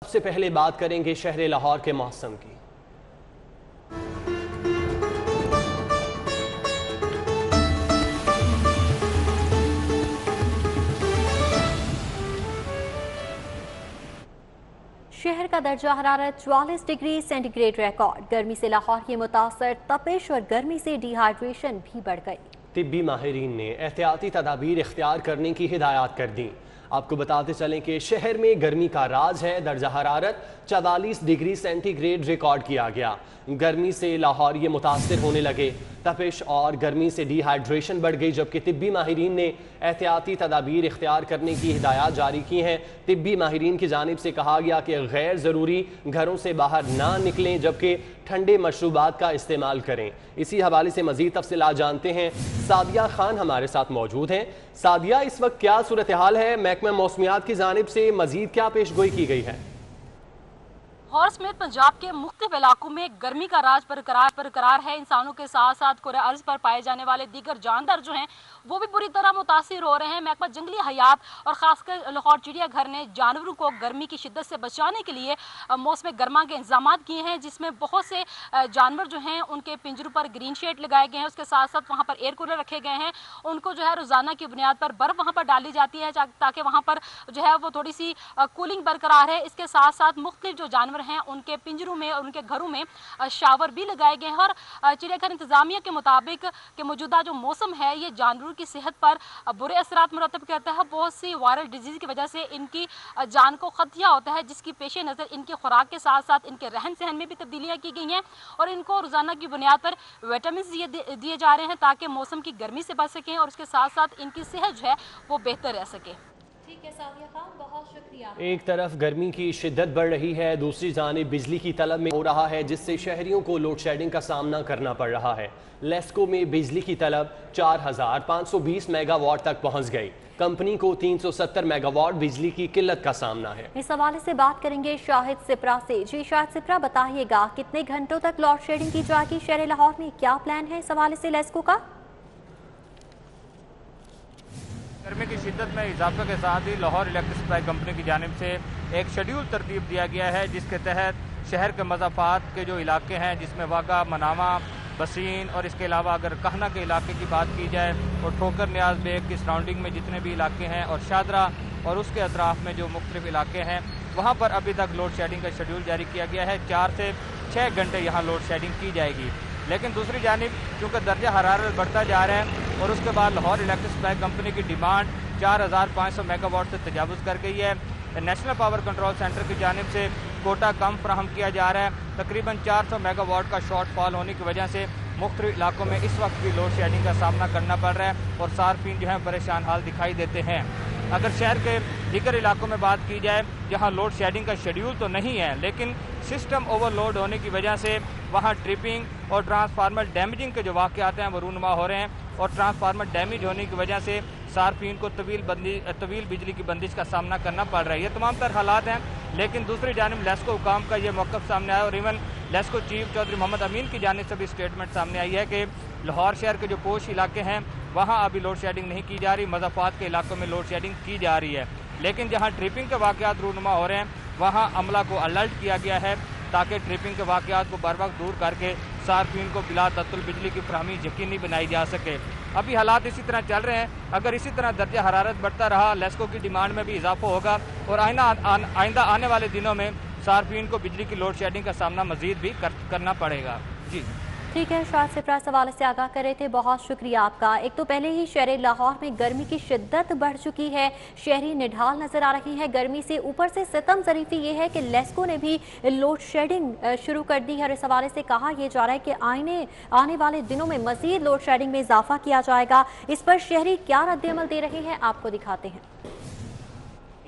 सबसे पहले बात करेंगे शहर लाहौर के मौसम की। शहर का दर्जा हरारत 44 डिग्री सेंटीग्रेड रिकॉर्ड। गर्मी से लाहौर की मुतासर तपिश और गर्मी से डिहाइड्रेशन भी बढ़ गई। तिब्बी माहिरीन ने एहतियाती तदाबीर इख्तियार करने की हिदायत कर दी। आपको बताते चलें कि शहर में गर्मी का राज है। दर्जा हरारत 44 डिग्री सेंटीग्रेड रिकॉर्ड किया गया। गर्मी से लाहौर ये मुतासर होने लगे। तपिश और गर्मी से डिहाइड्रेशन बढ़ गई, जबकि तिब्बी माहिरीन ने एहतियाती तदाबीर इख्तियार करने की हिदायत जारी की हैं। तिब्बी माहिरीन की जानिब से कहा गया कि गैर ज़रूरी घरों से बाहर ना निकलें, जबकि ठंडे मशरूबात का इस्तेमाल करें। इसी हवाले से मज़ीद तफसीलात जानते हैं। सादिया खान हमारे साथ मौजूद हैं। सादिया, इस वक्त क्या सूरत हाल है? महकमा मौसमियात की जानिब से मज़ीद क्या पेशगोई की गई है? लाहौर समेत पंजाब के मुख्तलिफ इलाकों में गर्मी का राज बरकरार है। इंसानों के साथ साथ कुर्रे अर्ज पर पाए जाने वाले दीगर जानदार जो हैं वो भी बुरी तरह मुतासिर हो रहे हैं। महकमा जंगली हयात और खासकर लाहौर चिड़ियाघर ने जानवरों को गर्मी की शिद्दत से बचाने के लिए मौसम गर्मा के इंतजाम किए हैं, जिसमें बहुत से जानवर जो हैं उनके पिंजरों पर ग्रीन शेड लगाए गए हैं। उसके साथ साथ वहाँ पर एयर कूलर रखे गए हैं। उनको जो है रोज़ाना की बुनियाद पर बर्फ़ वहाँ पर डाली जाती है ताकि वहाँ पर जो है वो थोड़ी सी कूलिंग बरकरार है। इसके साथ साथ मुख्तलिफ जो जानवर हैं उनके पिंजरों में और उनके घरों में शावर भी लगाए गए हैं। और चिड़ियाघर इंतजामिया के मुताबिक कि मौजूदा जो मौसम है ये जानवरों की सेहत पर बुरे असरात मुरतब करता है। बहुत सी वायरल डिजीज़ की वजह से इनकी जान को खतरा होता है, जिसकी पेश नज़र इनकी खुराक के साथ साथ इनके रहन सहन में भी तब्दीलियाँ की गई हैं और इनको रोज़ाना की बुनियाद पर विटामिन दिए जा रहे हैं ताकि मौसम की गर्मी से बच सकें और उसके साथ साथ इनकी सेहत जो है वो बेहतर रह सके। ठीक है सादिया खान, बहुत शुक्रिया। एक तरफ गर्मी की शिद्दत बढ़ रही है, दूसरी जानिब बिजली की तलब में हो रहा है, जिससे शहरियों को लोड शेडिंग का सामना करना पड़ रहा है। लेस्को में बिजली की तलब 4520 मेगावाट तक पहुंच गई। कंपनी को 370 मेगावाट बिजली की किल्लत का सामना है। इस हवाले से बात करेंगे शाहिद सिप्रा से। जी शाहिद सिप्रा, बताइएगा कितने घंटों तक लोड शेडिंग की जाएगी शहर लाहौर में? क्या प्लान है इस हवाले से लेस्को का? गर्मी की शिद्दत में इजाफे के साथ ही लाहौर इलेक्ट्रिक सप्लाई कंपनी की जानिब से एक शेड्यूल तरतीब दिया गया है, जिसके तहत शहर के मज़ाफ़ात के जो इलाके हैं जिसमें वागा, मनामा, बसीन और इसके अलावा अगर कहना के इलाके की बात की जाए और ठोकर न्याज बेग की सराउंडिंग में जितने भी इलाके हैं और शादरा और उसके अतराफ़ में जो मुख्तलिफ इलाके हैं वहाँ पर अभी तक लोड शेडिंग का शेड्यूल जारी किया गया है। 4 से 6 घंटे यहाँ लोड शेडिंग की जाएगी। लेकिन दूसरी जानिब चूँकि दर्जा हरारत बढ़ता जा रहा है और उसके बाद लाहौर इलेक्ट्रिक सप्लाई कंपनी की डिमांड 4500 मेगावाट से तजावुज़ कर गई है। नेशनल पावर कंट्रोल सेंटर की जानिब से कोटा कम फ्राहम किया जा रहा है। तकरीबन 400 मेगावाट का शॉर्टफॉल होने की वजह से मुख्तलिफ इलाकों में इस वक्त भी लोड शेडिंग का सामना करना पड़ रहा है और सार्फिन जो है परेशान हाल दिखाई देते हैं। अगर शहर के दीगर इलाकों में बात की जाए जहाँ लोड शेडिंग का शेड्यूल तो नहीं है, लेकिन सिस्टम ओवरलोड होने की वजह से वहाँ ट्रिपिंग और ट्रांसफार्मर डैमेजिंग के जो वाक़यात हैं वो रूनुमा हो रहे हैं और ट्रांसफार्मर डैमेज होने की वजह से सार्फिन को तवील बिजली की बंदिश का सामना करना पड़ रहा है। ये तमाम तर हालात हैं। लेकिन दूसरी जानिब लेस्को हुकाम का ये मौक़िफ़ सामने आया और इवन लेस्को चीफ चौधरी मोहम्मद अमीन की जानिब से भी स्टेटमेंट सामने आई है कि लाहौर शहर के जो पोश इलाके हैं वहाँ अभी लोड शेडिंग नहीं की जा रही, मज़ाफ़ात के इलाकों में लोड शेडिंग की जा रही है। लेकिन जहाँ ट्रिपिंग के वाक़यात रूनुमा हो रहे हैं वहाँ अमला को अलर्ट किया गया है ताकि ट्रिपिंग के वाक़यात को बर वक्त दूर करके सार्फिन को बिला तत्तुल बिजली की फराहमी यकीनी बनाई जा सके। अभी हालात इसी तरह चल रहे हैं। अगर इसी तरह दर्जा हरारत बढ़ता रहा लेस्को की डिमांड में भी इजाफा होगा और आइंदा आने वाले दिनों में सार्फिन को बिजली की लोड शेडिंग का सामना मजीद भी करना पड़ेगा। जी ठीक है, शायद से प्रेस हवाले से आगाह कर रहे थे, बहुत शुक्रिया आपका। एक तो पहले ही शहर लाहौर में गर्मी की शिद्दत बढ़ चुकी है, शहरी निढाल नजर आ रही है गर्मी से। ऊपर से सितम ज़रीफ़ी ये है कि लेस्को ने भी लोड शेडिंग शुरू कर दी है और इस हवाले से कहा यह जा रहा है कि आने वाले दिनों में मजीद लोड शेडिंग में इजाफा किया जाएगा। इस पर शहरी क्या रद्द-ए-अमल दे रहे हैं आपको दिखाते हैं।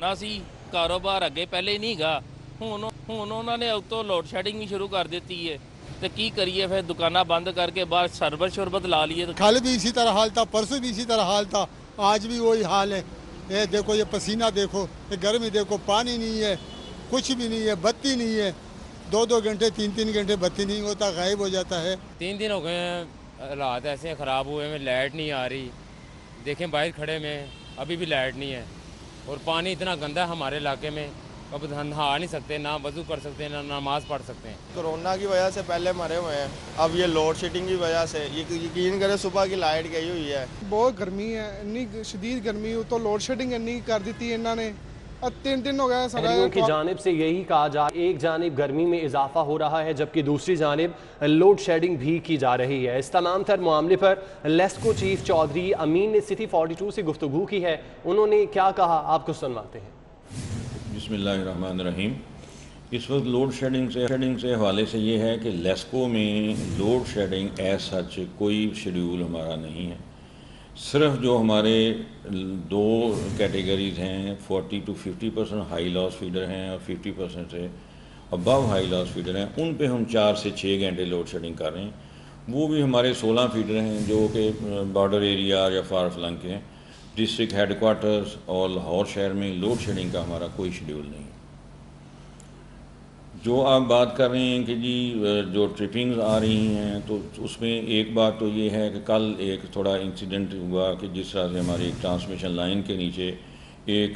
ना सी कारोबार अगे पहले नहीं गा, हुण उन्होंने अब तो लोड शेडिंग भी शुरू कर दी है तो की करिए, फिर दुकाना बंद करके बाहर शरबत शरबत ला लिए। तो कल भी इसी तरह हाल था, परसों भी इसी तरह हाल था, आज भी वही हाल है। ये देखो, ये पसीना देखो, ये गर्मी देखो, पानी नहीं है, कुछ भी नहीं है, बत्ती नहीं है। 2-2 घंटे 3-3 घंटे बत्ती नहीं होता, गायब हो जाता है। 3 दिन हो गए हैं हालात ऐसे ख़राब हुए में, लाइट नहीं आ रही। देखें बाहर खड़े में अभी भी लाइट नहीं है और पानी इतना गंदा है हमारे इलाके में अब नहा नहीं सकते, ना वज़ू कर सकते हैं, ना नमाज पढ़ सकते हैं। कोरोना की वजह से पहले मरे हुए हैं, अब ये लोड शेडिंग की वजह से यकीन करें सुबह की लाइट गई हुई है। बहुत गर्मी है, इन्नी शदीद गर्मी हो तो लोड शेडिंग इन्नी कर दी थी इन्होंने। अब 3 दिन हो गए। शहरियों की जानिब से यही कहा जा, एक जानिब गर्मी में इजाफा हो रहा है जबकि दूसरी जानिब लोड शेडिंग भी की जा रही है। इस तमाम तर मामले पर लेस्को चीफ चौधरी अमीन ने सिटी 42 से गुफ्तगू की है। उन्होंने क्या कहा आपको सुनवाते हैं। बिस्मिल्लाहिर्रहमानिर्रहीम। इस वक्त लोड शेडिंग से हवाले से ये है कि लेस्को में लोड शेडिंग एज सच कोई शेड्यूल हमारा नहीं है। सिर्फ जो हमारे 2 कैटेगरीज़ हैं, 40 to 50% हाई लॉस फीडर हैं और 50% से अबव हाई लॉस फीडर हैं, उन पे हम 4 से 6 घंटे लोड शेडिंग कर रहे हैं। वो भी हमारे 16 फीडर हैं जो कि बॉर्डर एरिया या फार फ्लंग के हैं। डिस्ट्रिक्ट हेडक्वार्टर्स और लाहौर शहर में लोड शेडिंग का हमारा कोई शेड्यूल नहीं। जो आप बात कर रहे हैं कि जी जो ट्रिपिंग्स आ रही हैं, तो उसमें एक बात तो ये है कि कल एक थोड़ा इंसिडेंट हुआ कि जिस तरह से हमारी एक ट्रांसमिशन लाइन के नीचे एक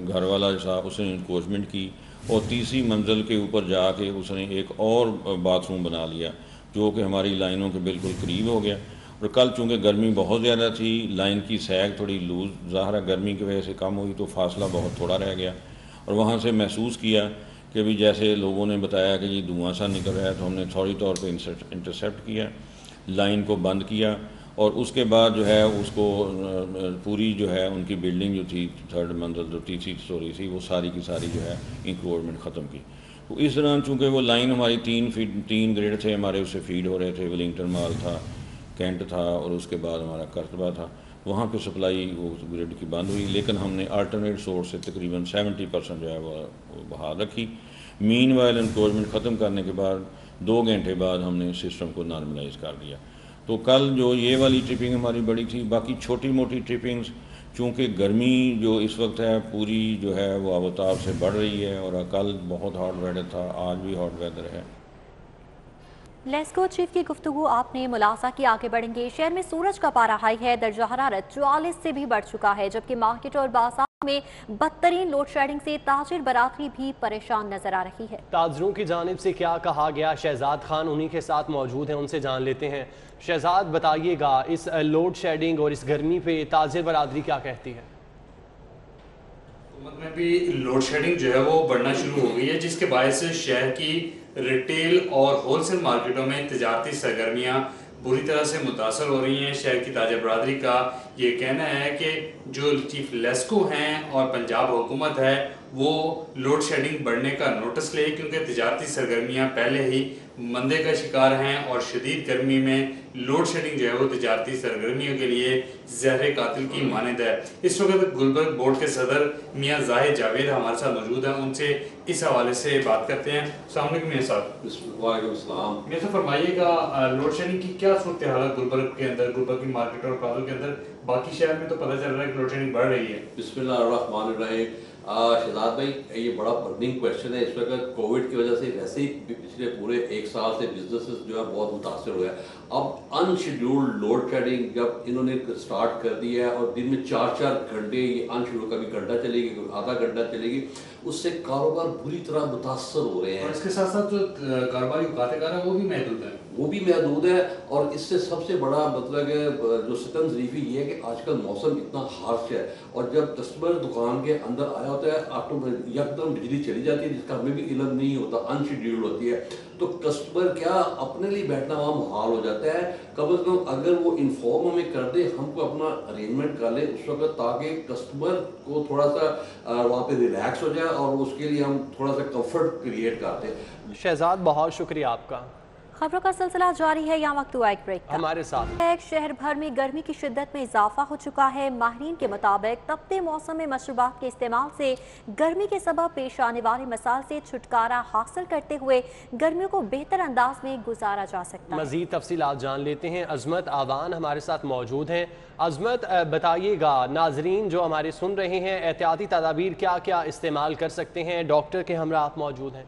घर वाला साहब उसने इंक्रोचमेंट की और तीसरी मंजिल के ऊपर जाके उसने एक और बाथरूम बना लिया जो कि हमारी लाइनों के बिल्कुल करीब हो गया। और कल चूँकि गर्मी बहुत ज़्यादा थी, लाइन की सैग थोड़ी लूज ज़ाहिर गर्मी की वजह से कम हुई तो फासला बहुत थोड़ा रह गया। और वहाँ से महसूस किया कि भी जैसे लोगों ने बताया कि ये धुआं सा निकल रहा है, तो हमने फौरी तौर पे इंटरसेप्ट किया, लाइन को बंद किया और उसके बाद जो है उसको पूरी जो है उनकी बिल्डिंग जो थी 3rd मंजिल जो तीसरी स्टोरी थी वो सारी की सारी जो है इंक्रोचमेंट ख़त्म की। तो इस दौरान चूँकि वो लाइन हमारी 3 ग्रेड थे हमारे, उससे फीड हो रहे थे। वेलिंगटन माल था, कैंट था और उसके बाद हमारा करतबा था। वहाँ पे सप्लाई वो ग्रिड की बंद हुई, लेकिन हमने अल्टरनेट सोर्स से तकरीबन 70% जो है वो बहाल रखी। मीन वाइल इंक्रोचमेंट ख़त्म करने के बाद 2 घंटे बाद हमने सिस्टम को नॉर्मलाइज कर दिया। तो कल जो ये वाली ट्रिपिंग हमारी बड़ी थी, बाकी छोटी मोटी ट्रिपिंग्स चूँकि गर्मी जो इस वक्त है पूरी जो है वो आवताब से बढ़ रही है और कल बहुत हॉट वेदर था, आज भी हॉट वेदर है। लेस्को चीफ की गुफ्तगू आपने मुलाजा की। आगे बढ़ेंगे। शहर में सूरज का पारा हाई है, दर्जा हरारत 44 से भी बढ़ चुका है जबकि मार्केट और बाजार में बदतरीन लोड शेडिंग से ताजिर बरादरी भी परेशान नजर आ रही है। ताजरों की जानिब से क्या कहा गया, शहजाद खान उन्हीं के साथ मौजूद हैं, उनसे जान लेते हैं। शहजाद बताइएगा, इस लोड शेडिंग और इस गर्मी पे ताजिर बरादरी क्या कहती है? हुकूमत में भी लोड शेडिंग जो है वो बढ़ना शुरू हो गई है, जिसके बायस शहर की रिटेल और होलसेल मार्केटों में तिजारती सरगर्मियाँ बुरी तरह से मुतासर हो रही हैं। शहर की ताजा बरादरी का ये कहना है कि जो चीफ लेस्को हैं और पंजाब हुकूमत है वो लोड शेडिंग बढ़ने का नोटिस ले, क्योंकि तिजारती सरगर्मियाँ पहले ही मंदे का शिकार हैं और शदीद गर्मी में लोड शेडिंग जो है वो तिजारती सरगर्मियों के लिए जहर कातिल की मानद है। इस वक्त गुलबर्ग बोर्ड के सदर मियाँ जाहिद जावेद हमारे साथ मौजूद हैं, उनसे इस हवाले से बात करते हैं। अस्सलाम वालेकुम मियाँ साहब। वालेकुम सलाम। मियाँ साहब फरमाइएगा, लोड शेडिंग की क्या सूरत हाल है गुलबर्ग के अंदर, गुलबर्ग की मार्केट और प्लाजो के अंदर? बाकी शहर में तो पता चल रहा है कि लोड शेडिंग बढ़ रही है। बिस्मिल्लाहिर्रहमानिर्रहीम। शहजाद भाई, ये बड़ा बर्निंग क्वेश्चन है। इस वक्त कोविड की वजह से वैसे ही पिछले पूरे 1 साल से बिजनेसेस जो है बहुत मुतासर हुआ है। अब अनशेड्यूल्ड लोड शेडिंग जब इन्होंने स्टार्ट कर दी है और दिन में 4-4 घंटे ये अनशेड्यूल, कभी घंटा चलेगी कभी आधा घंटा चलेगी, उससे कारोबार बुरी तरह मुतासर हो रहे हैं। और इसके साथ साथ जो कारोबारी औकात-ए-कार है वो भी महदूद है। वो भी महदूद है और इससे सबसे बड़ा मतलब जो सितम ज़रीफ़ी ये है कि आजकल मौसम इतना हार्श है और जब कस्टमर दुकान के अंदर आया होता है ऑटोमेटिक एकदम बिजली चली जाती है, जिसका हमें भी इल्म नहीं होता, अनशेड्यूल्ड होती है, तो कस्टमर क्या अपने लिए बैठना वहाँ मुहाल हो जाता है। कम से कम अगर वो इन्फॉर्म हमें कर दे, हमको अपना अरेंजमेंट कर ले उस वक्त, ताकि कस्टमर को थोड़ा सा वहाँ पे रिलैक्स हो जाए और उसके लिए हम थोड़ा सा कंफर्ट क्रिएट करते हैं। शहजाद बहुत शुक्रिया आपका। खबरों का सिलसिला जारी है, यहाँ वक्त हुआ एक ब्रेक का। हमारे साथ शहर भर में गर्मी की शिद्दत में इजाफा हो चुका है। माहिरीन के मुताबिक तपते मौसम में मशरूबात के इस्तेमाल से गर्मी के सबब पेश आने वाले मसाइल से छुटकारा हासिल करते हुए गर्मियों को बेहतर अंदाज में गुजारा जा सकता है। मजीद तफसीलात जान लेते हैं। अजमत आवान हमारे साथ मौजूद हैं। अजमत बताइएगा, नाजरीन जो हमारे सुन रहे हैं एहतियाती तदाबीर क्या क्या इस्तेमाल कर सकते हैं? डॉक्टर के हमरा आप मौजूद हैं।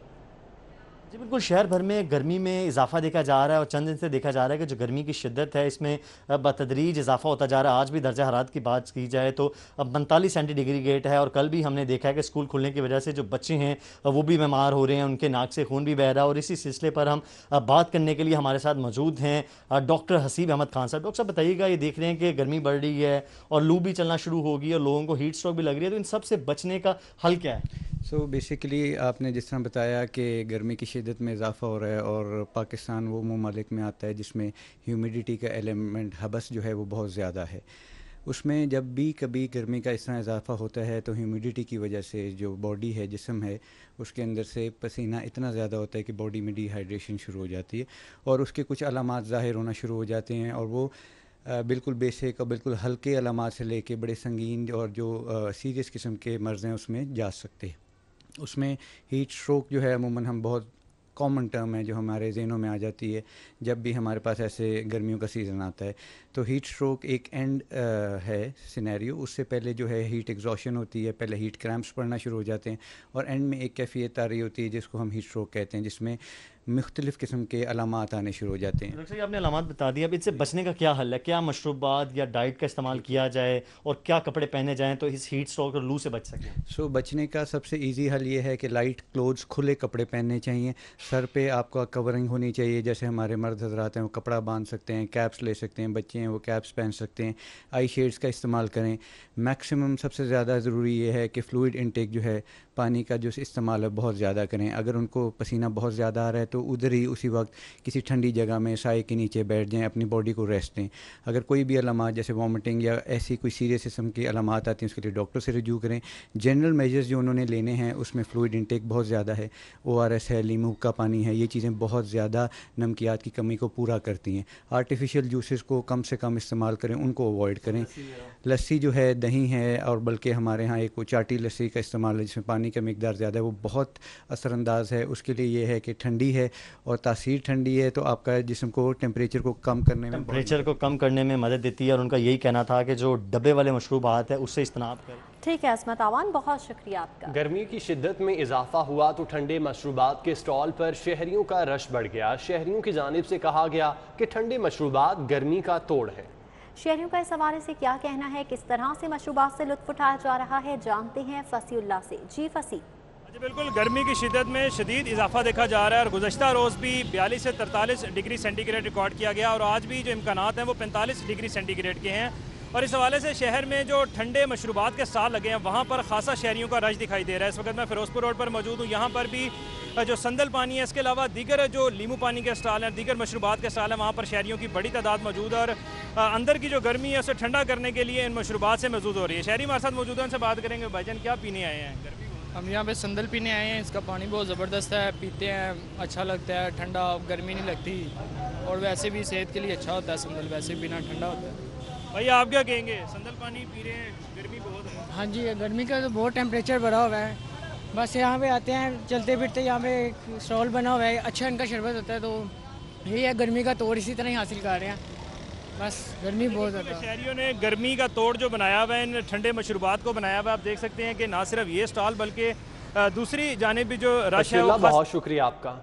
जी बिल्कुल, शहर भर में गर्मी में इजाफा देखा जा रहा है और चंद दिन से देखा जा रहा है कि जो गर्मी की शिद्दत है इसमें बतदरीज इजाफा होता जा रहा है। आज भी दर्जा हरारत की बात की जाए तो अब 45 सेंटीग्रेड है और कल भी हमने देखा है कि स्कूल खुलने की वजह से जो बच्चे हैं वो भी बीमार हो रहे हैं, उनके नाक से खून भी बह रहा है। और इसी सिलसिले पर हम बात करने के लिए हमारे साथ मौजूद हैं डॉक्टर हसीब अहमद खान साहब। डॉक्टर साहब बताइएगा, ये देख रहे हैं कि गर्मी बढ़ रही है और लू भी चलना शुरू होगी और लोगों को हीट स्ट्रोक भी लग रही है, तो इन सब से बचने का हल क्या है? बेसिकली आपने जिस तरह बताया कि गर्मी की शिद्दत में इजाफ़ा हो रहा है और पाकिस्तान वो ममालिक में आता है जिसमें ह्यूमिडिटी का एलिमेंट हबस जो है वो बहुत ज़्यादा है। उसमें जब भी कभी गर्मी का इस तरह इजाफ़ा होता है तो ह्यूमिडिटी की वजह से जो बॉडी है, जिस्म है, उसके अंदर से पसीना इतना ज़्यादा होता है कि बॉडी में डिहाइड्रेशन शुरू हो जाती है और उसके कुछ अलामात ज़ाहिर होना शुरू हो जाते हैं। और वो बिल्कुल बेसिक और बिल्कुल हल्के अलामात से लेके बड़े संगीन और जो सीरियस किस्म के मर्ज़ हैं उसमें जा सकते हैं। उसमें हीट स्ट्रोक जो है अमूमन हम बहुत कॉमन टर्म है जो हमारे ज़हनों में आ जाती है जब भी हमारे पास ऐसे गर्मियों का सीज़न आता है। तो हीट स्ट्रोक एक एंड है सिनेरियो। उससे पहले जो है हीट एग्जॉशन होती है, पहले हीट क्रैम्प्स पड़ना शुरू हो जाते हैं और एंड में एक कैफियत आ रही होती है जिसको हम हीट स्ट्रोक कहते हैं, जिसमें मुख्तलिफ़ किस्म के अलामात आने शुरू हो जाते हैं। डॉक्टर साहब आपने अलामात बता दिया, अब इससे बचने का क्या हल है? क्या मशरूबात या डाइट का इस्तेमाल किया जाए और क्या कपड़े पहने जाएँ तो इस हीट स्ट्रोक और लू से बच सकें? बचने का सबसे ईजी हल ये है कि लाइट क्लोथ्स, खुले कपड़े पहनने चाहिए। सर पे आपका कवरिंग होनी चाहिए, जैसे हमारे मर्द हजरात हैं वो कपड़ा बांध सकते हैं, कैप्स ले सकते हैं, बच्चे हैं वो कैप्स पहन सकते हैं, आई शेड्स का इस्तेमाल करें। मैक्सिमम सबसे ज़्यादा ज़रूरी ये है कि फ्लूइड इनटेक जो है, पानी का जो इस्तेमाल है बहुत ज़्यादा करें। अगर उनको पसीना बहुत ज़्यादा आ रहा है तो उधर ही उसी वक्त किसी ठंडी जगह में साए के नीचे बैठ जाएं, अपनी बॉडी को रेस्ट दें। अगर कोई भी अलामात जैसे वॉमिटिंग या ऐसी कोई सीरियस किस्म की अलामात आती हैं उसके लिए डॉक्टर से रिव्यू करें। जनरल मेजर्स जो उन्होंने लेने हैं उसमें फ्लूइड इनटेक बहुत ज़्यादा है, ORS है, लीमू का पानी है, ये चीज़ें बहुत ज़्यादा नमकियात की कमी को पूरा करती हैं। आर्टिफिशियल जूसेस को कम से कम इस्तेमाल करें, उनको अवॉइड करें। लस्सी जो है, दही है, और बल्कि हमारे यहाँ एक चाटी लस्सी का इस्तेमाल है जिसमें पानी का मिकदार ज़्यादा है, वो बहुत असरअंदाज है। उसके लिए ये है कि ठंडी है और तासीर ठंडी है तो आपका जिस्म को टेम्परेचर को कम करने में मदद देती है। और उनका यही कहना था कि जो डब्बे वाले मशरूबात है उससे इज्तनाब करें। ठीक है असमत आवान, बहुत शुक्रिया आपका। गर्मी की शिद्दत में इजाफा हुआ तो ठंडे मशरूबात के स्टॉल पर शहरियों का रश बढ़ गया। शहरियों की जानिब से कहा गया कि ठंडे मशरूबात गर्मी का तोड़ है। शहरियों का इस हवाले से क्या कहना है, किस तरह से मशरूबात से लुत्फ उठाया जा रहा है, जानते हैं फसीउल्लाह से। जी फसी। जी बिल्कुल, गर्मी की शिद्दत में शदीद इजाफा देखा जा रहा है और गुज़श्ता रोज़ भी 42 से 43 डिग्री सेंटीग्रेड रिकॉर्ड किया गया और आज भी जो इम्कानात हैं वो 45 डिग्री सेंटीग्रेड के हैं। और इस हवाले से शहर में जो ठंडे मशरूबात के स्टॉल लगे हैं वहाँ पर खासा शहरियों का रश दिखाई दे रहा है। इस वक्त मैं फिरोजपुर रोड पर मौजूद हूँ। यहाँ पर भी जो संदल पानी है, इसके अलावा दीगर जो लीमू पानी के स्टॉल हैं, दीगर मशरूबात के स्टॉल हैं, वहाँ पर शहरियों की बड़ी तादाद मौजूद है और अंदर की जो गर्मी है उसे ठंडा करने के लिए इन मशरूबात से मौजूद हो रही है। शहरी हमारे साथ मौजूद हैं, उनसे बात करेंगे। भाईजान क्या पीने आए हैं? हम यहाँ पे संदल पीने आए हैं। इसका पानी बहुत ज़बरदस्त है, पीते हैं अच्छा लगता है, ठंडा, गर्मी नहीं लगती और वैसे भी सेहत के लिए अच्छा होता है संदल, वैसे पीना ठंडा होता है। भाई आप क्या कहेंगे? संदल पानी पी रहे हैं, गर्मी बहुत है। हाँ जी, गर्मी का तो बहुत टेम्परेचर बढ़ा हुआ है। बस यहाँ पे आते हैं, चलते फिरते यहाँ पे एक स्टॉल बना हुआ है, अच्छा इनका शरबत होता है, तो यही है गर्मी का तोड़ इसी तरह ही हासिल कर रहे हैं। बस गर्मी बहुत ज़्यादा। शहरियों ने गर्मी का तोड़ जो बनाया हुआ है, इन ठंडे मशरूबात को बनाया हुआ है। आप देख सकते हैं कि ना सिर्फ ये स्टॉल बल्कि दूसरी जानिब भी जो रश है। बहुत शुक्रिया आपका।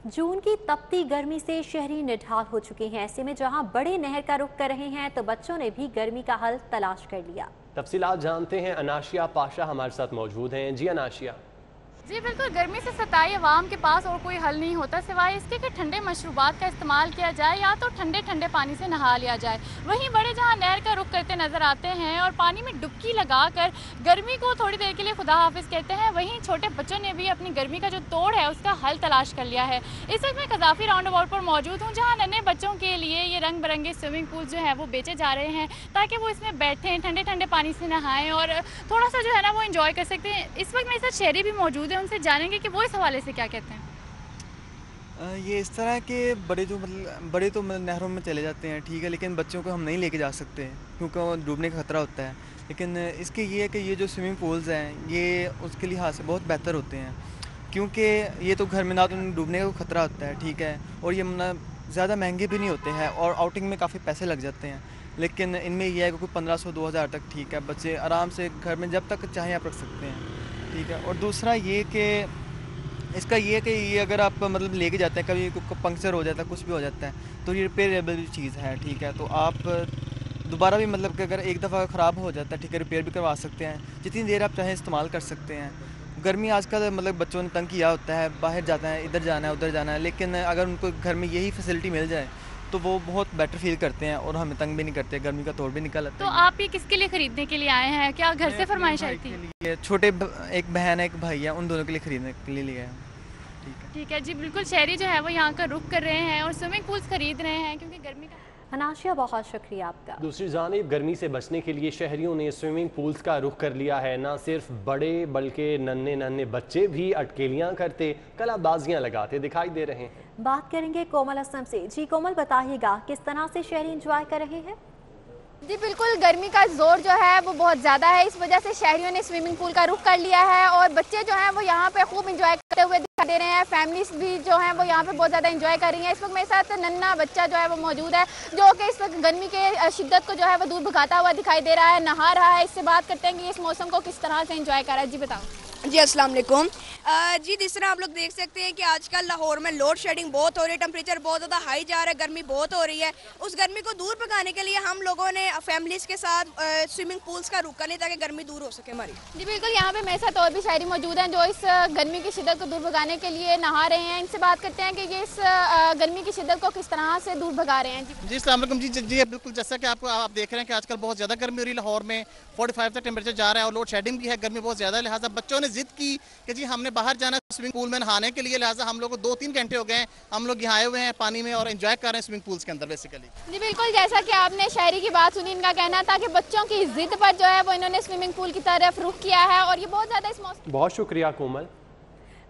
जून की तपती गर्मी से शहरी निढाल हो चुके हैं। ऐसे में जहां बड़े नहर का रुख कर रहे हैं तो बच्चों ने भी गर्मी का हल तलाश कर लिया। तफसीलात जानते हैं, अनाशिया पाशा हमारे साथ मौजूद हैं। जी अनाशिया। जी बिल्कुल, गर्मी से सताई अवाम के पास और कोई हल नहीं होता सिवाय इसके कि ठंडे मशरूबात का इस्तेमाल किया जाए या तो ठंडे ठंडे पानी से नहा लिया जाए। वहीं बड़े जहां नहर का रुख करते नजर आते हैं और पानी में डुबकी लगाकर गर्मी को थोड़ी देर के लिए खुदा हाफिज कहते हैं, वहीं छोटे बच्चों ने भी अपनी गर्मी का जो तोड़ है उसका हल तलाश कर लिया है। इस वक्त मैं कजाफी राउंड अबाउट पर मौजूद हूँ जहाँ नन्हे बच्चों के लिए ये रंग बिरंगे स्विमिंग पूल जो है वो बेचे जा रहे हैं ताकि वो इसमें बैठें, ठंडे ठंडे पानी से नहाएं और थोड़ा सा जो है ना वो इंजॉय कर सकते हैं। इस वक्त मेरे साथ शहरी भी मौजूद है, उनसे जानेंगे कि वो इस हवाले से क्या कहते हैं। ये इस तरह के बड़े तो नहरों में चले जाते हैं, ठीक है, लेकिन बच्चों को हम नहीं लेके जा सकते क्योंकि वो डूबने का ख़तरा होता है। लेकिन इसके ये है कि ये जो स्विमिंग पूल्स हैं ये उसके लिहाज से बहुत बेहतर होते हैं क्योंकि ये तो घर में ना तो डूबने का खतरा होता है, ठीक है, और ये ज़्यादा महंगे भी नहीं होते हैं और आउटिंग में काफ़ी पैसे लग जाते हैं। लेकिन इनमें यह है कि कोई 1500-2000 तक, ठीक है, बच्चे आराम से घर में जब तक चाहें आप रख सकते हैं, ठीक है। और दूसरा ये कि इसका ये है कि ये अगर आप मतलब लेके जाते हैं, कभी पंक्चर हो जाता है, कुछ भी हो जाता है, तो ये रिपेयरेबल चीज़ है, ठीक है। तो आप दोबारा भी मतलब कि अगर एक दफ़ा ख़राब हो जाता है, ठीक है, रिपेयर भी करवा सकते हैं, जितनी देर आप चाहें इस्तेमाल कर सकते हैं। गर्मी आजकल मतलब बच्चों ने तंग किया होता है, बाहर जाता है, इधर जाना है, उधर जाना है, लेकिन अगर उनको घर में यही फैसिलिटी मिल जाए तो वो बहुत बेटर फील करते हैं और हमें तंग भी नहीं करते, गर्मी का तौर भी निकल आता है। तो आप ये किसके लिए खरीदने के लिए आए हैं? क्या घर से फरमाइश आई थी? ये छोटे एक बहन है, एक भाई है, उन दोनों के लिए खरीदने के लिए लिया है। ठीक है जी, बिल्कुल शहरी जो है वो यहाँ का रुख कर रहे हैं और स्विमिंग पूल्स खरीद रहे हैं क्योंकि गर्मी का। हनाशिया, बहुत शुक्रिया आपका। दूसरी जानिब गर्मी से बचने के लिए शहरियों ने स्विमिंग पूल्स का रुख कर लिया है। न सिर्फ बड़े बल्कि नन्हे नन्हे बच्चे भी अटकेलियां करते, कलाबाजियां लगाते दिखाई दे रहे हैं। बात करेंगे कोमल असलम से। जी कोमल, बताइएगा किस तरह से शहरी एंजॉय कर रहे हैं? जी बिल्कुल, गर्मी का जोर जो है वो बहुत ज़्यादा है, इस वजह से शहरियों ने स्विमिंग पूल का रुख कर लिया है और बच्चे जो हैं वो यहाँ पे खूब एंजॉय करते हुए दिखाई दे रहे हैं। फैमिलीज भी जो हैं वो यहाँ पे बहुत ज़्यादा एंजॉय कर रही हैं। इस वक्त मेरे साथ नन्हा बच्चा जो है वो मौजूद है, जो कि इस वक्त गर्मी के शिद्दत को जो है वो दूर भगाता हुआ दिखाई दे रहा है, नहा रहा है। इससे बात करते हैं कि इस मौसम को किस तरह से एंजॉय कर रहा है। जी बताओ। जी अस्सलाम वालेकुम। जी जिस तरह आप लोग देख सकते हैं कि आजकल लाहौर में लोड शेडिंग बहुत हो रही है, टेम्परेचर बहुत ज़्यादा हाई जा रहा है, गर्मी बहुत हो रही है। उस गर्मी को दूर भगाने के लिए हम लोगों ने फैमिलीज़ के साथ स्विमिंग पूल्स का रुख कर लिया ताकि गर्मी दूर हो सके हमारी। जी बिल्कुल, यहाँ पे मेरे साथ और भी शायरी मौजूद हैं जो इस गर्मी की शिद्दत को दूर भगाने के लिए नहा रहे हैं। इनसे बात करते हैं कि ये इस गर्मी की शिद्दत को किस तरह से दूर भगा रहे हैं। जी अस्सलाम वालेकुम। जी बिल्कुल, जैसा कि आप देख रहे हैं कि आजकल बहुत ज़्यादा गर्मी हो रही है, लाहौर में 45 तक टेम्परेचर जा रहा है और लोड शेडिंग भी है, गर्मी बहुत ज़्यादा है। लिहाजा बच्चों ने जिद की कि जी हमने बाहर जाना स्विमिंग पूल में नहाने के लिए, लिहाजा हम लोग को 2-3 घंटे हो गए हैं, हम लोग यहाँ आए हुए हैं पानी में और एंजॉय कर रहे हैं स्विमिंग पूल्स के अंदर बेसिकली। जी बिल्कुल, जैसा कि आपने शायरी की बात सुनी, इनका कहना था कि बच्चों की जिद पर जो है वो इन्होंने स्विमिंग पूल की तरफ रुख किया है और ये बहुत ज़्यादा इस मौसम। बहुत शुक्रिया कोमल।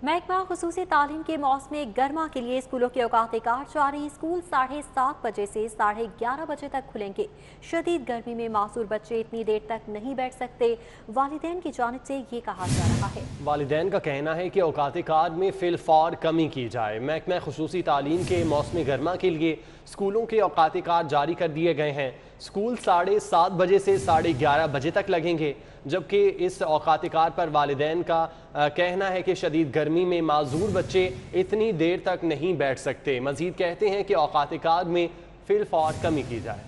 महकमा खुसूसी तालीम के मौसम गर्मा के लिए स्कूलों के औकात कार जारी। स्कूल 7:30 बजे से 11:30 बजे तक खुलेंगे। शदीद गर्मी में मासूर बच्चे इतनी देर तक नहीं बैठ सकते, वालिदैन की जानिब से ये कहा जा रहा है। वालिदैन का कहना है कि औकात कार में फिलफौर कमी की जाए। महकमा खुसूसी तालीम के मौसम गर्मा के लिए स्कूलों के औकात कार जारी कर दिए गए हैं। स्कूल 7:30 बजे से 11:30 बजे तक लगेंगे, जबकि इस औकात कार पर वालिदैन का कहना है कि शदीद गर्मी में माजूर बच्चे इतनी देर तक नहीं बैठ सकते। मजीद कहते हैं कि औकात कार में फिलफौर कमी की जाए।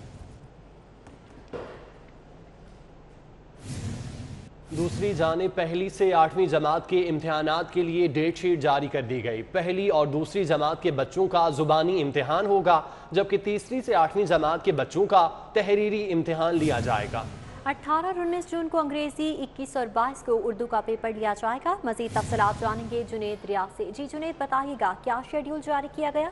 दूसरी जानिब पहली से 8वीं जमात के इम्तिहानात के लिए डेट शीट जारी कर दी गई। पहली और दूसरी जमात के बच्चों का जुबानी इम्तिहान होगा, जबकि तीसरी से 8वीं जमात के बच्चों का तहरीरी इम्तिहान लिया जाएगा। 18 और 19 जून को अंग्रेजी, 21 और 22 को उर्दू का पेपर लिया जाएगा। मजीद तफसीलात जानेंगे जुनेद रियाज से। जी जुनेद, बताइएगा क्या शेड्यूल जारी किया गया?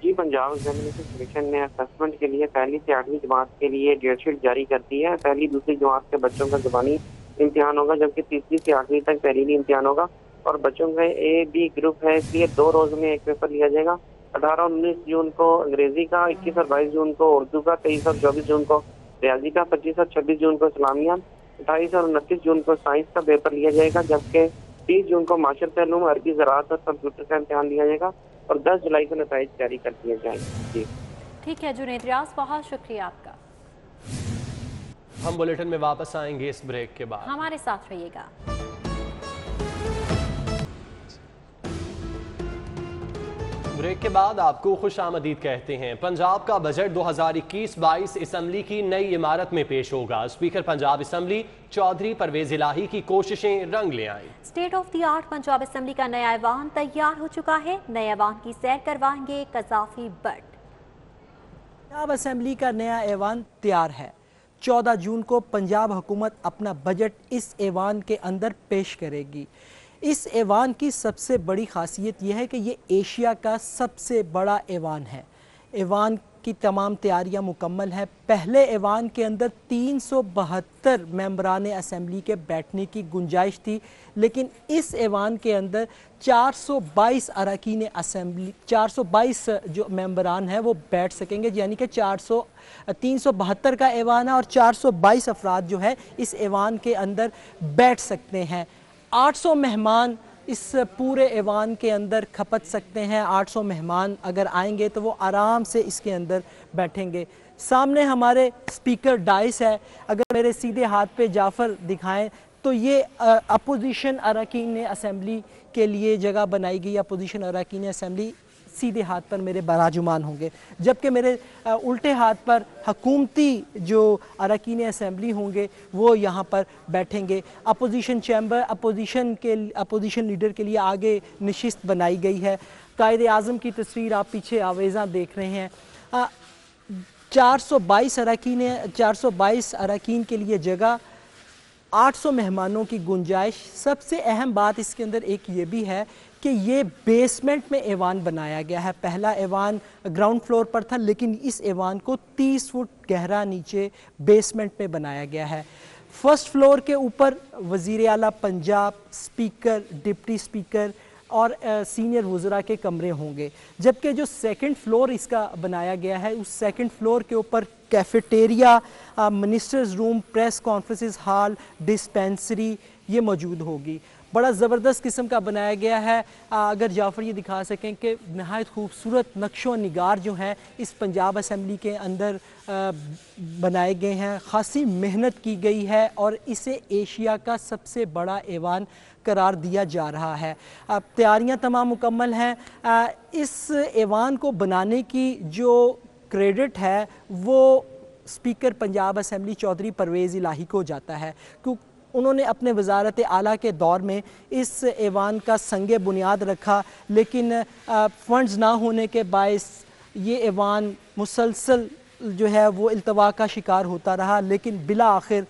जी, पंजाब एग्जामिनेशन कमीशन ने असेसमेंट के लिए पहली से 8वीं जमात के लिए डेट शीट जारी कर दी है। पहली दूसरी जमात के बच्चों का जुबानी इम्तिहान होगा, जबकि तीसरी से 8वीं तक तहरीरी इम्तिहान होगा। और बच्चों का A-B ग्रुप है, इसलिए 2 रोज में एक पेपर लिया जाएगा। 18 और 19 जून को अंग्रेजी का, 21 और 22 जून को उर्दू का, 23 और 24 जून को रियाजी का, 25 और 26 जून को इस्लामिया, 28 और 29 जून को साइंस का पेपर लिया जाएगा, जबकि 30 जून को माशरत उलूम, अरबी, ज़राअत और कंप्यूटर का इम्तिहान लिया जाएगा और 10 जुलाई को नताइज जारी कर दिए जाएंगे। जी ठीक है जुनेद रियाज, बहुत शुक्रिया आपका। हम बुलेटिन में वापस आएंगे इस ब्रेक के बाद, हमारे साथ रहिएगा। ब्रेक के बाद आपको खुश आमदीद कहते हैं। पंजाब का बजट 2021-22 असम्बली की नई इमारत में पेश होगा। स्पीकर पंजाब असम्बली चौधरी परवेज इलाही की कोशिशें रंग ले आईं। State of the art Punjab assembly का नया ऐवान तैयार हो चुका है। नए ऐवान की सैर करवाएंगे कज़ाफी बट। पंजाब असम्बली का नया ऐवान तैयार है। 14 जून को पंजाब हुकूमत अपना बजट इस ऐवान के अंदर पेश करेगी। इस ऐवान की सबसे बड़ी खासियत यह है कि ये एशिया का सबसे बड़ा ऐवान है। ऐवान की तमाम तैयारियां मुकम्मल है। पहले ऐवान के अंदर 372 मेंबरान असम्बली के बैठने की गुंजाइश थी, लेकिन इस ऐवान के अंदर 422 अरकान असम्बली, 422 जो मेंबरान हैं वो बैठ सकेंगे, यानी कि 372 का ऐवान है और 422 अफराद जो है इस ऐवान के अंदर बैठ सकते हैं। 800 मेहमान इस पूरे ऐवान के अंदर खपत सकते हैं। 800 मेहमान अगर आएंगे तो वो आराम से इसके अंदर बैठेंगे। सामने हमारे स्पीकर डाइस है, अगर मेरे सीधे हाथ पे जाफ़र दिखाएं तो ये अपोजिशन अरकान असम्बली के लिए जगह बनाई गई। अपोजिशन अरकान असम्बली सीधे हाथ पर मेरे बराजुमान होंगे, जबकि मेरे उल्टे हाथ पर हकूमती जो अरकान असम्बली होंगे वो यहाँ पर बैठेंगे। अपोजिशन चैम्बर अपोजिशन लीडर के लिए आगे नशिस्त बनाई गई है। कायदे आज़म की तस्वीर आप पीछे आवेज़ा देख रहे हैं। 422 अरकान के लिए जगह, 800 मेहमानों की गुंजाइश। सबसे अहम बात इसके अंदर एक ये भी है कि ये बेसमेंट में ऐवान बनाया गया है। पहला ऐवान ग्राउंड फ्लोर पर था, लेकिन इस ऐवान को 30 फुट गहरा नीचे बेसमेंट में बनाया गया है। फर्स्ट फ्लोर के ऊपर वज़ीर आला पंजाब, स्पीकर, डिप्टी स्पीकर और सीनियर वज़रा के कमरे होंगे, जबकि जो सेकंड फ्लोर इसका बनाया गया है उस सेकंड फ्लोर के ऊपर cafeteria, ministers room, press conference hall, dispensary ये मौजूद होगी। बड़ा ज़बरदस्त किस्म का बनाया गया है। अगर जाफ़र ये दिखा सकें कि नहायत खूबसूरत नक्शो निगार जो हैं इस पंजाब असम्बली के अंदर बनाए गए हैं। ख़ासी मेहनत की गई है और इसे एशिया का सबसे बड़ा ऐवान करार दिया जा रहा है। अब तैयारियां तमाम मुकम्मल हैं। इस ऐवान को बनाने की जो क्रेडिट है वो स्पीकर पंजाब असम्बली चौधरी परवेज़ इलाही को जाता है, क्योंकि उन्होंने अपने वजारत आला के दौर में इस ऐवान का संगे बुनियाद रखा, लेकिन फंड्स ना होने के बायस ये ऐवान मुसलसल जो है वो इल्तवा का शिकार होता रहा। लेकिन बिला आखिर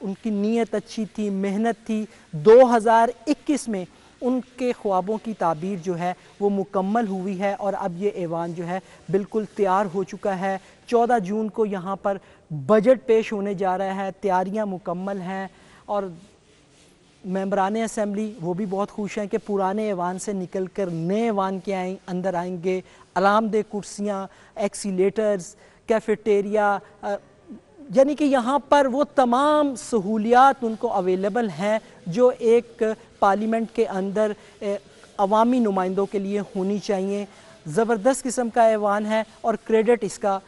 उनकी नीयत अच्छी थी, मेहनत थी। 2021 में उनके ख्वाबों की ताबीर जो है वो मुकम्मल हुई है और अब ये ऐवान जो है बिल्कुल तैयार हो चुका है। 14 जून को यहाँ पर बजट पेश होने जा रहा है। तैयारियाँ मुकम्मल हैं और मेंबरान असम्बली वो भी बहुत खुश हैं कि पुराने ऐवान से निकल कर नए ऐवान के अंदर आएंगे। आरामदेह कुर्सियाँ, एक्सीलेटर्स, कैफेटेरिया, यानी कि यहाँ पर वो तमाम सहूलियात उनको अवेलेबल हैं जो एक पार्लियामेंट के अंदर अवामी नुमाइंदों के लिए होनी चाहिए। ज़बरदस्त किस्म का ऐवान है और क्रेडिट इसका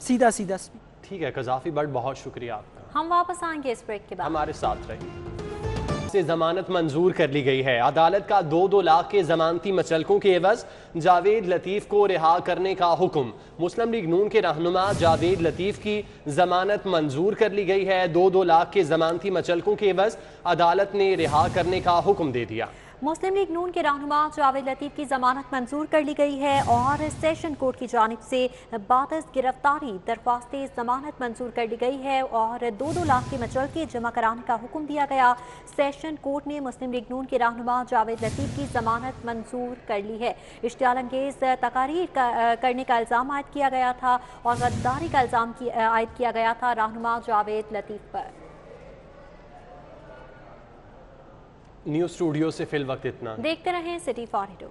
सीधा सीधा। ठीक है कज़ाफ़ी बट बहुत शुक्रिया आपका। हम वापस आएंगे इस ब्रेक के बाद। हमारे साथ रहिए। से जमानत मंजूर कर ली गई है। अदालत का 2-2 लाख के जमानती मचलकों के एवज जावेद लतीफ़ को रिहा करने का हुक्म। मुस्लिम लीग नून के रहनुमा जावेद लतीफ़ की जमानत मंजूर कर ली गई है। 2-2 लाख के जमानती मचलकों के एवज अदालत ने रिहा करने का हुक्म दे दिया। मुस्लिम लीग नून के रहनुमा जावेद लतीफ़ की जमानत मंजूर कर ली गई है और सेशन कोर्ट की जानिब से बादस गिरफ्तारी दरख्वास्त जमानत मंजूर कर ली गई है और 2-2 लाख के मचलके जमा कराने का हुक्म दिया गया। सेशन कोर्ट ने मुस्लिम लीग नून के रहनुमा जावेद लतीफ़ की जमानत मंजूर कर ली है। इश्तियाल अंगेज़ तकारीर करने का इल्ज़ाम आयद किया गया था और गद्दारी का इल्ज़ाम आयद किया गया था रहनुमा जावेद लतीफ़ पर। न्यूज़ स्टूडियो से फिल वक्त इतना। देखते रहें सिटी 42।